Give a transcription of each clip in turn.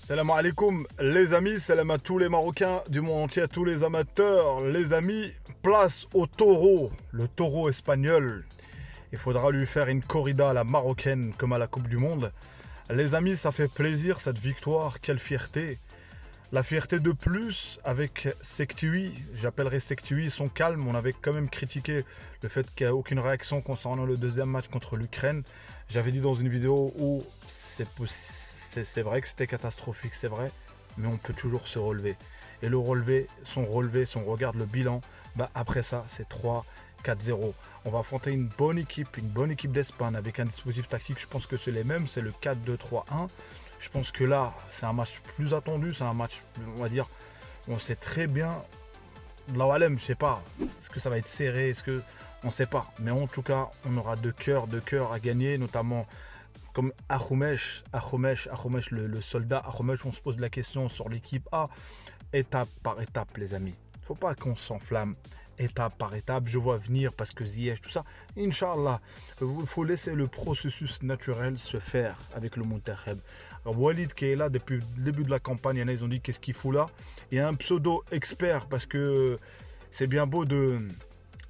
Salam alaikum les amis, salam à tous les Marocains du monde entier, à tous les amateurs. Les amis, place au taureau, le taureau espagnol. Il faudra lui faire une corrida à la marocaine comme à la Coupe du Monde. Les amis, ça fait plaisir cette victoire, quelle fierté. La fierté de plus avec Sektiwi, j'appellerai Sektiwi son calme. On avait quand même critiqué le fait qu'il n'y a aucune réaction concernant le deuxième match contre l'Ukraine. J'avais dit dans une vidéo où c'est vrai que c'était catastrophique, c'est vrai, mais on peut toujours se relever. Et le relever, si on regarde le bilan, après ça, c'est 3-4-0. On va affronter une bonne équipe d'Espagne avec un dispositif tactique, je pense que c'est les mêmes, c'est le 4-2-3-1. Je pense que là, c'est un match plus attendu, c'est un match, on va dire, on sait très bien, là, Walem, je sais pas, est-ce que ça va être serré, on sait pas. Mais en tout cas, on aura de cœur à gagner, notamment comme Akhoumech, le soldat Akhoumech, on se pose la question sur l'équipe A, étape par étape, les amis. Faut pas qu'on s'enflamme, étape par étape. Je vois venir parce que Ziyech, tout ça, Inch'Allah, il faut laisser le processus naturel se faire avec le Monterrey. Walid qui est là depuis le début de la campagne, ils ont dit qu'est-ce qu'il fout là. Il y a un pseudo expert parce que c'est bien beau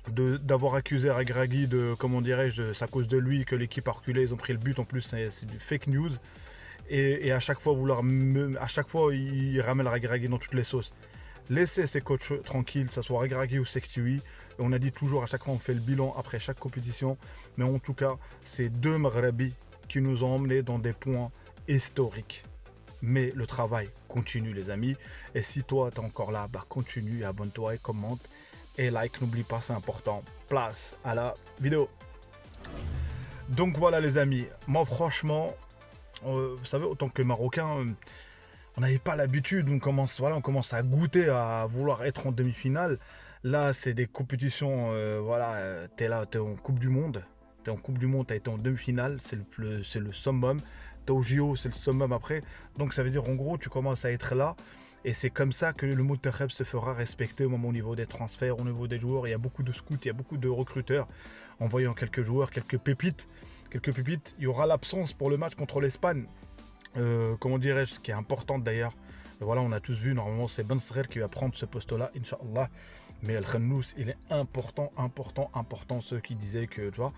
d'avoir accusé Regragui de, comment dirais-je, c'est à cause de lui que l'équipe a reculé, ils ont pris le but, en plus c'est du fake news. Et à chaque fois il ramène Regragui dans toutes les sauces. Laissez ces coachs tranquilles, que ce soit Regragui ou Sektiwi. On a dit toujours, à chaque fois on fait le bilan après chaque compétition. Mais en tout cas, c'est deux Maghrebi qui nous ont emmenés dans des points historiques. Mais le travail continue, les amis. Et si toi t'es encore là, continue, abonne-toi et commente. Et like, n'oublie pas, c'est important. Place à la vidéo. Donc voilà les amis, moi franchement, vous savez, autant que Marocain, on n'avait pas l'habitude, on commence à goûter à vouloir être en demi-finale. Là, c'est des compétitions, t'es là, t'es en Coupe du Monde. T'es en Coupe du Monde, t'as été en demi-finale, c'est le summum. T'es au JO, c'est le summum après. Donc ça veut dire en gros, tu commences à être là. Et c'est comme ça que le Monterrey se fera respecter au niveau des transferts, au niveau des joueurs. Il y a beaucoup de scouts, il y a beaucoup de recruteurs. En voyant quelques joueurs, quelques pépites. Il y aura l'absence pour le match contre l'Espagne. Comment dirais-je, ce qui est important d'ailleurs. Voilà, on a tous vu, normalement c'est Ben Srer qui va prendre ce poste-là, Inch'Allah. Mais El Khannous, il est important. Ceux qui disaient que, tu vois,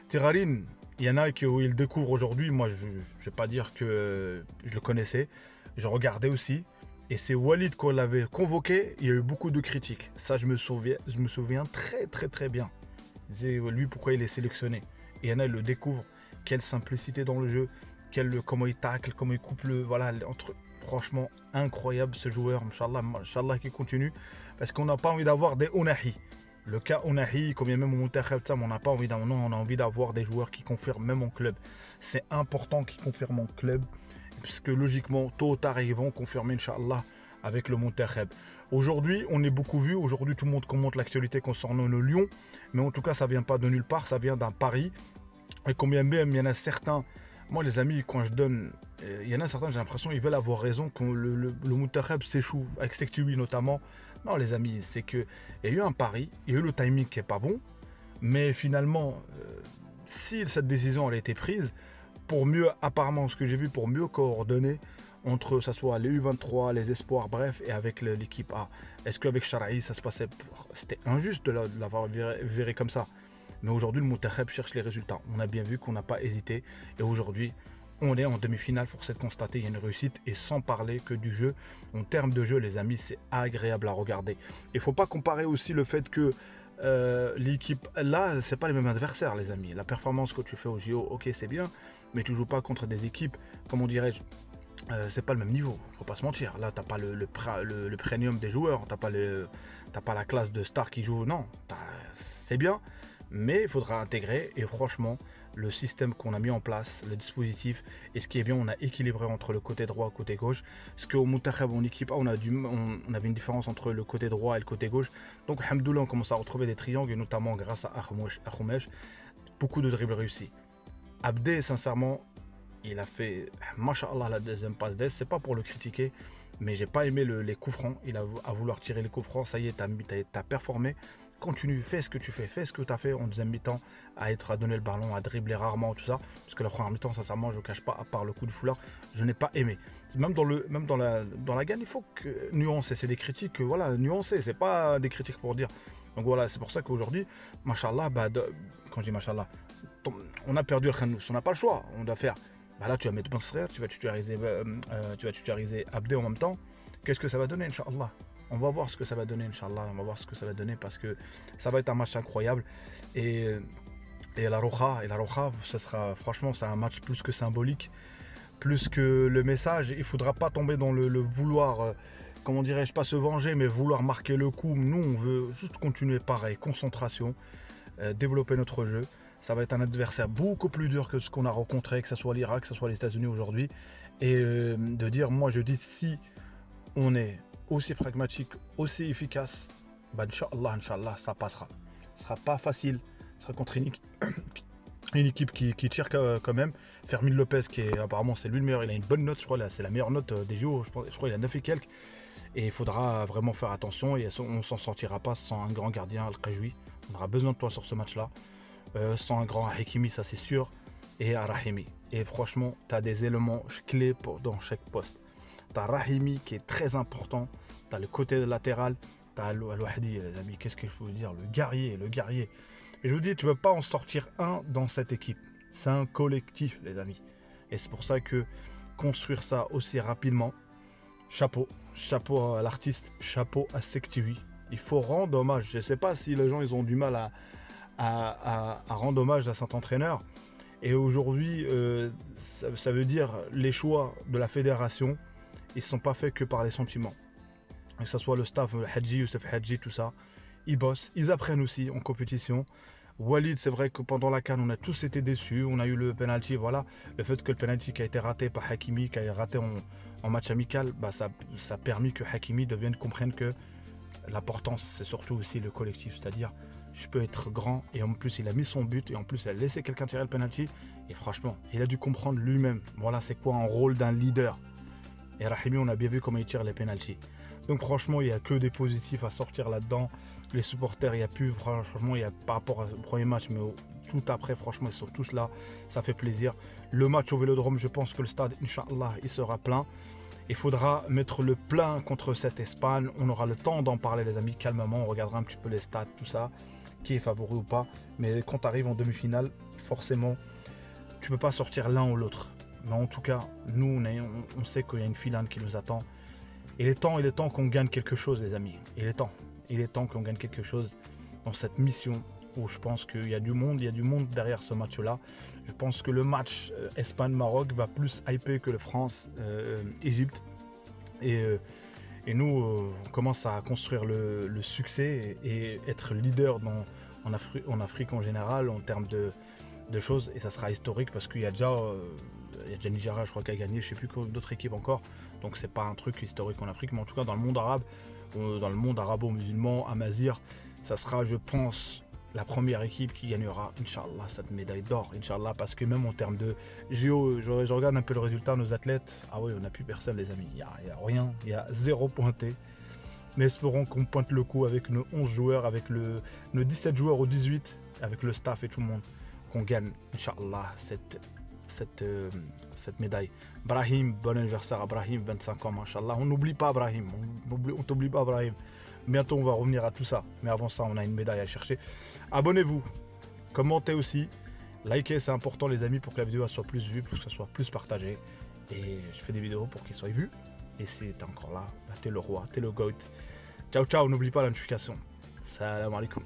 Terrarine, il y en a qui il le découvre aujourd'hui. Moi, je ne vais pas dire que je le connaissais. Je regardais aussi. Et c'est Walid qu'on l'avait convoqué, il y a eu beaucoup de critiques. Ça, je me souviens très bien. C'est lui, pourquoi il est sélectionné. Et il y en a, il le découvre. Quelle simplicité dans le jeu, comment il tacle, comment il coupe franchement, incroyable ce joueur. Inch'Allah qui continue. Parce qu'on n'a pas envie d'avoir des Ounahi. Le cas Ounahi, comme il y a même au Monterrey, on n'a pas envie on a envie d'avoir des joueurs qui confirment même en club. C'est important qu'ils confirment en club. Puisque logiquement, tôt ou tard, ils vont confirmer, Inch'Allah, avec le Monterrey. Aujourd'hui, on est beaucoup vu. Aujourd'hui, tout le monde commente l'actualité concernant le Lyon. Mais en tout cas, ça ne vient pas de nulle part. Ça vient d'un pari. Et combien même, il y en a certains. Moi, les amis, quand je donne. Il y en a certains, j'ai l'impression qu'ils veulent avoir raison quand le Monterrey s'échoue. Avec Sektiwi notamment. Non, les amis, c'est qu'il y a eu un pari. Il y a eu le timing qui n'est pas bon. Mais finalement, si cette décision elle a été prise, pour mieux, apparemment, ce que j'ai vu, pour mieux coordonner entre, ça soit les U23, les espoirs, bref, et avec l'équipe A. Est-ce qu'avec Charaï, ça se passait, c'était injuste de l'avoir viré comme ça. Mais aujourd'hui, le Monterrey cherche les résultats. On a bien vu qu'on n'a pas hésité. Et aujourd'hui, on est en demi-finale, force est de constater, il y a une réussite. Et sans parler que du jeu, en termes de jeu, les amis, c'est agréable à regarder. Il ne faut pas comparer aussi le fait que l'équipe, là, c'est pas les mêmes adversaires, les amis. La performance que tu fais au JO, ok, c'est bien, mais tu joues pas contre des équipes, comment dirais-je, c'est pas le même niveau, faut pas se mentir. Là, t'as pas le premium des joueurs, t'as pas la classe de stars qui joue, non, c'est bien, mais il faudra intégrer. Et franchement, le système qu'on a mis en place, le dispositif, et ce qui est bien, on a équilibré entre le côté droit et le côté gauche. Parce qu'au Monterrey, en équipe A, on avait une différence entre le côté droit et le côté gauche. Donc, alhamdoulilah, on commence à retrouver des triangles, et notamment grâce à Akhoumech, beaucoup de dribbles réussis. Abdé, sincèrement, il a fait, masha'Allah, la deuxième passe d'Est. C'est pas pour le critiquer, mais j'ai pas aimé les coups francs. Il a à vouloir tirer les coups francs. Ça y est, t'as performé. continue, fais ce que tu fais ce que tu as fait en deuxième mi-temps, à donner le ballon, à dribbler rarement, tout ça. Parce que la première mi-temps, sincèrement, je ne cache pas, à part le coup du foulard, je n'ai pas aimé. Même dans la gagne, il faut que nuancer. C'est des critiques, voilà, nuancer. C'est pas des critiques pour dire. Donc voilà, c'est pour ça qu'aujourd'hui, machallah, quand je dis machallah, on a perdu le Khanous, on n'a pas le choix, on doit faire. Là, tu vas mettre Bensrer, tu vas tutoriser Abdé en même temps. Qu'est-ce que ça va donner, Inch'Allah? On va voir ce que ça va donner, Inch'Allah. On va voir ce que ça va donner parce que ça va être un match incroyable. Et la Roja, ça sera, franchement, c'est un match plus que symbolique, plus que le message. Il ne faudra pas tomber dans le vouloir, comment dirais-je, pas se venger, mais vouloir marquer le coup. Nous, on veut juste continuer pareil, concentration, développer notre jeu. Ça va être un adversaire beaucoup plus dur que ce qu'on a rencontré, que ce soit l'Irak, que ce soit les États-Unis aujourd'hui. Et de dire, moi je dis, si on est aussi pragmatique, aussi efficace, Inch'Allah, ça passera. Ce ne sera pas facile. Ce sera contre une équipe qui tire quand même. Fermín López, qui est apparemment c'est lui le meilleur, il a une bonne note, je crois, c'est la meilleure note des JO, je crois qu'il a 9 et quelques. Et il faudra vraiment faire attention et on ne s'en sortira pas sans un grand gardien, Al-Qajoui. On aura besoin de toi sur ce match-là. Sans un grand Hakimi, ça c'est sûr, et un Rahimi. Et franchement, tu as des éléments clés dans chaque poste. Tu as Rahimi qui est très important, tu as le côté latéral, tu as Al-Wahdi, les amis, qu'est-ce que je peux vous dire, le guerrier. Et je vous dis, tu ne peux pas en sortir un dans cette équipe. C'est un collectif, les amis. Et c'est pour ça que construire ça aussi rapidement, chapeau à l'artiste, chapeau à Sektivi. Il faut rendre hommage. Je ne sais pas si les gens ils ont du mal à rendre hommage à cet entraîneur. Et aujourd'hui, ça veut dire les choix de la fédération, ils ne sont pas faits que par les sentiments. Que ce soit le staff, Hadji, Youssef Hadji, tout ça, ils bossent, ils apprennent aussi en compétition. Walid, c'est vrai que pendant la CAN, on a tous été déçus, on a eu le penalty, voilà. Le fait que le penalty qui a été raté par Hakimi, qui a été raté en match amical, ça a permis que Hakimi comprenne que l'importance, c'est surtout aussi le collectif, c'est-à-dire je peux être grand et en plus il a mis son but et en plus il a laissé quelqu'un tirer le penalty et franchement il a dû comprendre lui-même voilà c'est quoi un rôle d'un leader. Et Rahimi, on a bien vu comment il tire les penalty. Donc franchement il n'y a que des positifs à sortir là-dedans. Les supporters, il n'y a plus, franchement il y a par rapport au premier match mais tout après, franchement ils sont tous là, ça fait plaisir. Le match au Vélodrome, je pense que le stade, Inch'Allah, il sera plein. Il faudra mettre le plein contre cette Espagne. On aura le temps d'en parler, les amis, calmement. On regardera un petit peu les stats, tout ça, qui est favori ou pas. Mais quand tu arrives en demi-finale, forcément, tu ne peux pas sortir l'un ou l'autre. Mais en tout cas, nous, on sait qu'il y a une finale qui nous attend. Il est temps qu'on gagne quelque chose, les amis. Il est temps qu'on gagne quelque chose dans cette mission où je pense qu'il y a du monde derrière ce match-là. Je pense que le match Espagne-Maroc va plus hyper que le France-Égypte. Et nous, on commence à construire le succès et être leader en Afrique en général en termes de choses. Et ça sera historique parce qu'il y a déjà Nigeria, je crois, qui a gagné, je ne sais plus d'autres équipes encore. Donc c'est pas un truc historique en Afrique, mais en tout cas dans le monde arabe, dans le monde arabo-musulman, Amazir, ça sera, je pense, la première équipe qui gagnera, Inch'Allah, cette médaille d'or, Inch'Allah, parce que même en termes de JO, je regarde un peu le résultat de nos athlètes, ah oui, on n'a plus personne, les amis, il n'y a rien, il y a 0 pointé. Mais espérons qu'on pointe le coup avec nos 11 joueurs, avec nos 17 joueurs ou 18, avec le staff et tout le monde, qu'on gagne, Inch'Allah, cette médaille. Brahim, bon anniversaire à Brahim, 25 ans, Inch'Allah. On n'oublie pas Brahim, on t'oublie pas Brahim. Bientôt on va revenir à tout ça, mais avant ça on a une médaille à chercher. Abonnez-vous, commentez aussi, likez, c'est important les amis pour que la vidéo soit plus vue, pour que ça soit plus partagé. Et je fais des vidéos pour qu'ils soient vus. Et si t'es encore là, t'es le roi, t'es le GOAT. Ciao ciao, n'oublie pas la notification. Salam alaikum.